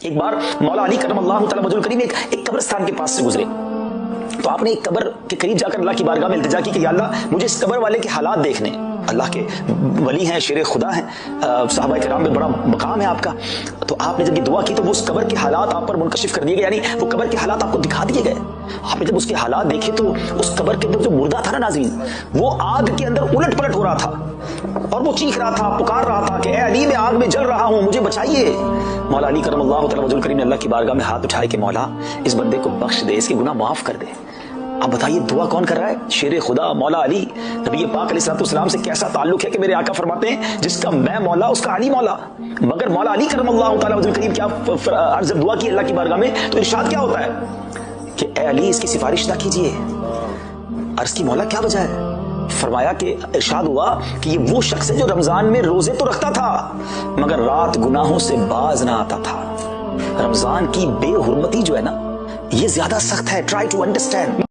ایک بار مولا علی کرم اللہ تعالی وجہ الکریم ایک قبرستان کے پاس سے گزرے تو آپ نے ایک قبر کے قریب جا کر اللہ کی بارگاہ میں التجا کی کہ یا اللہ مجھے اس قبر والے کے حالات دیکھنے. اللہ کے ولی ہیں، شیر خدا ہیں، صحابہ کرام میں بڑا مقام ہے آپ کا. تو آپ نے جب یہ دعا کی تو وہ اس قبر کے حالات آپ پر منکشف کر دیے گئے، یعنی وہ قبر کے حالات آپ کو دکھا دیے گئے. آپ نے جب اس کے حالات دیکھے تو اس قبر کے اندر جو مردہ تھا نا ناظرین، وہ آگ کے اندر الٹ پلٹ ہو رہا تھا اور وہ چیخ رہا تھا، پکار رہا تھا کہ اے علی میں آگ میں جل رہا ہوں، مجھے بچائیے. مولا علی کرم اللہ تعالی وجہ الکریم نے اللہ کی بارگاہ میں ہاتھ اٹھائے کہ مولا اس بندے کو بخش دے، اس کے گناہ معاف کر دے. اب بتائیے دعا کون کر رہا ہے؟ شیر خدا مولا علی. نبی پاک علیہ السلام سے کیسا تعلق ہے کہ میرے آقا فرماتے ہیں جس کا میں مولا اس کا علی مولا. مگر مولا علی کرم اللہ تعالی وجہ الکریم کیا جب دعا کی اللہ کی بارگاہ میں تو ارشاد کیا ہوتا ہے کہ اے علی اس کی سفارش نہ کیجیے. عرض کی مولا کیا وجہ ہے؟ فرمایا کہ ارشاد ہوا کہ یہ وہ شخص ہے جو رمضان میں روزے تو رکھتا تھا مگر رات گناہوں سے باز نہ آتا تھا. رمضان کی بے حرمتی جو ہے نا یہ زیادہ سخت ہے. Try to understand.